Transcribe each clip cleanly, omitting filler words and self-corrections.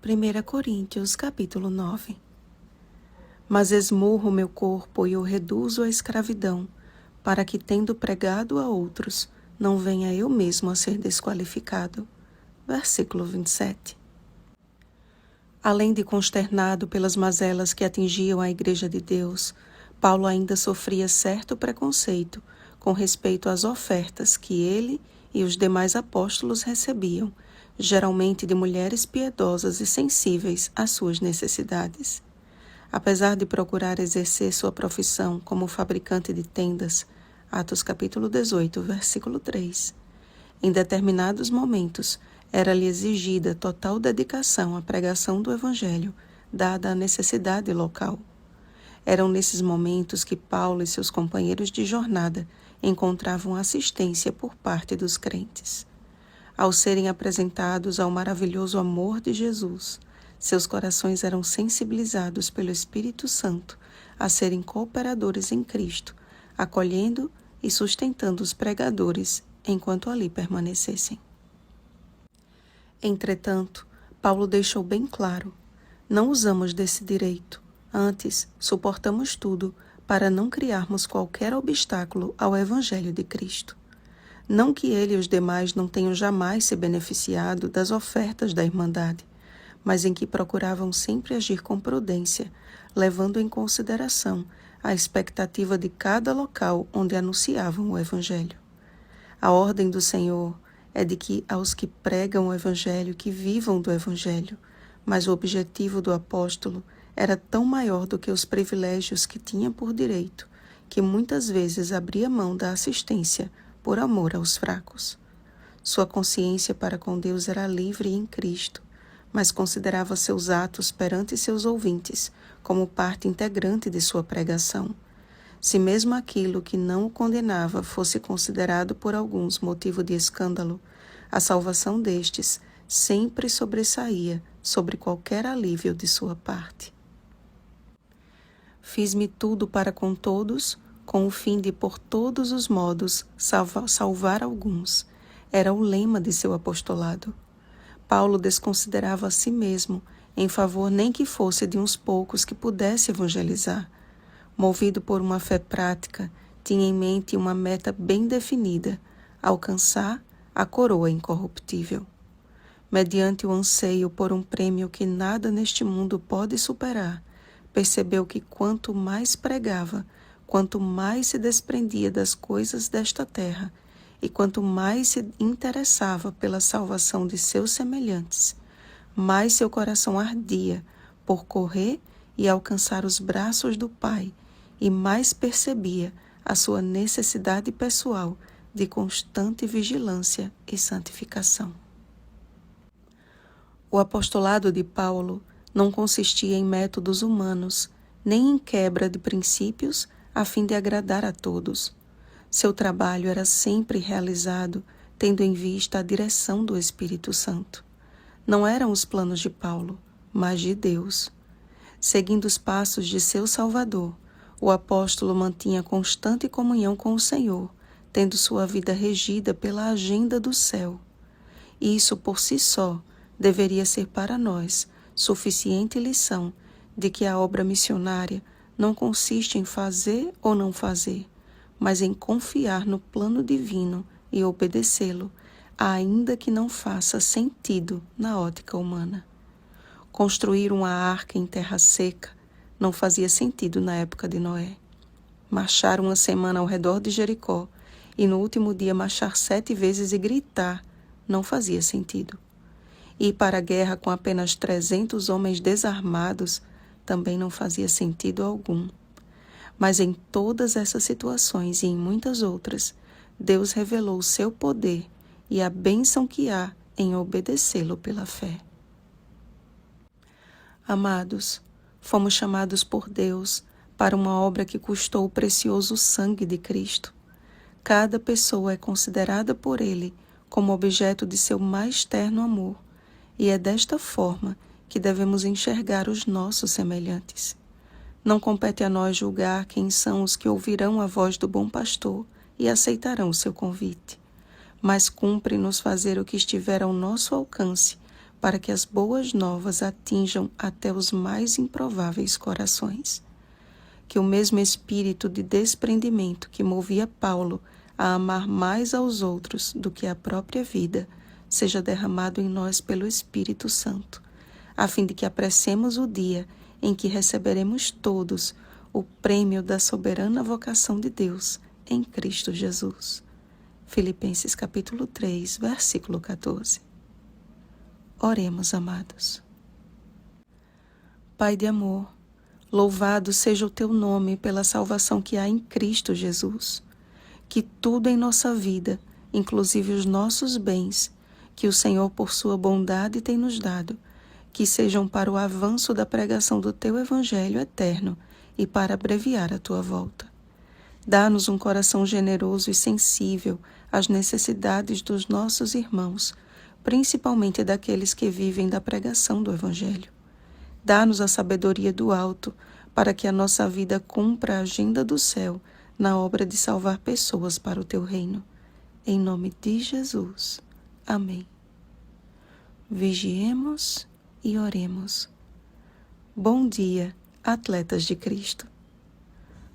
1 Coríntios, capítulo 9. Mas esmurro meu corpo e o reduzo à escravidão, para que, tendo pregado a outros, não venha eu mesmo a ser desqualificado. Versículo 27. Além de consternado pelas mazelas que atingiam a Igreja de Deus, Paulo ainda sofria certo preconceito com respeito às ofertas que ele e os demais apóstolos recebiam, geralmente de mulheres piedosas e sensíveis às suas necessidades. Apesar de procurar exercer sua profissão como fabricante de tendas, Atos capítulo 18, versículo 3, em determinados momentos era-lhe exigida total dedicação à pregação do Evangelho, dada a necessidade local. Eram nesses momentos que Paulo e seus companheiros de jornada encontravam assistência por parte dos crentes. Ao serem apresentados ao maravilhoso amor de Jesus, seus corações eram sensibilizados pelo Espírito Santo a serem cooperadores em Cristo, acolhendo e sustentando os pregadores enquanto ali permanecessem. Entretanto, Paulo deixou bem claro: não usamos desse direito, antes suportamos tudo para não criarmos qualquer obstáculo ao Evangelho de Cristo. Não que ele e os demais não tenham jamais se beneficiado das ofertas da Irmandade, mas em que procuravam sempre agir com prudência, levando em consideração a expectativa de cada local onde anunciavam o Evangelho. A ordem do Senhor é de que aos que pregam o Evangelho que vivam do Evangelho, mas o objetivo do apóstolo era tão maior do que os privilégios que tinha por direito, que muitas vezes abria mão da assistência por amor aos fracos. Sua consciência para com Deus era livre em Cristo, mas considerava seus atos perante seus ouvintes como parte integrante de sua pregação. Se mesmo aquilo que não o condenava fosse considerado por alguns motivo de escândalo, a salvação destes sempre sobressaía sobre qualquer alívio de sua parte. Fiz-me tudo para com todos, com o fim de por todos os modos salvar alguns. Era o lema de seu apostolado. Paulo desconsiderava a si mesmo, em favor nem que fosse de uns poucos que pudesse evangelizar. Movido por uma fé prática, tinha em mente uma meta bem definida: alcançar a coroa incorruptível. Mediante o anseio por um prêmio que nada neste mundo pode superar, percebeu que quanto mais pregava, quanto mais se desprendia das coisas desta terra, e quanto mais se interessava pela salvação de seus semelhantes, mais seu coração ardia por correr e alcançar os braços do Pai, e mais percebia a sua necessidade pessoal de constante vigilância e santificação. O apostolado de Paulo não consistia em métodos humanos, nem em quebra de princípios a fim de agradar a todos. Seu trabalho era sempre realizado tendo em vista a direção do Espírito Santo. Não eram os planos de Paulo, mas de Deus. Seguindo os passos de seu Salvador, o apóstolo mantinha constante comunhão com o Senhor, tendo sua vida regida pela agenda do céu. Isso por si só deveria ser para nós suficiente lição de que a obra missionária não consiste em fazer ou não fazer, mas em confiar no plano divino e obedecê-lo, ainda que não faça sentido na ótica humana. Construir uma arca em terra seca não fazia sentido na época de Noé. Marchar uma semana ao redor de Jericó e no último dia marchar 7 vezes e gritar não fazia sentido. Ir para a guerra com apenas 300 homens desarmados também não fazia sentido algum. Mas em todas essas situações e em muitas outras, Deus revelou o seu poder e a bênção que há em obedecê-lo pela fé. Amados, fomos chamados por Deus para uma obra que custou o precioso sangue de Cristo. Cada pessoa é considerada por Ele como objeto de seu mais terno amor, e é desta forma que devemos enxergar os nossos semelhantes. Não compete a nós julgar quem são os que ouvirão a voz do bom pastor e aceitarão o seu convite, mas cumpre-nos fazer o que estiver ao nosso alcance para que as boas novas atinjam até os mais improváveis corações. Que o mesmo espírito de desprendimento que movia Paulo a amar mais aos outros do que a própria vida seja derramado em nós pelo Espírito Santo, a fim de que apressemos o dia em que receberemos todos o prêmio da soberana vocação de Deus em Cristo Jesus. Filipenses capítulo 3, versículo 14. Oremos, amados. Pai de amor, louvado seja o teu nome pela salvação que há em Cristo Jesus. Que tudo em nossa vida, inclusive os nossos bens, que o Senhor por sua bondade tem nos dado, que sejam para o avanço da pregação do teu Evangelho eterno e para abreviar a tua volta. Dá-nos um coração generoso e sensível às necessidades dos nossos irmãos, principalmente daqueles que vivem da pregação do Evangelho. Dá-nos a sabedoria do alto, para que a nossa vida cumpra a agenda do céu na obra de salvar pessoas para o teu reino. Em nome de Jesus. Amém. Vigiemos e oremos. Bom dia, atletas de Cristo.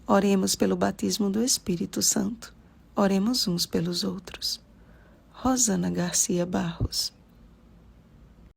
Oremos pelo batismo do Espírito Santo. Oremos uns pelos outros. Rosana Garcia Barros.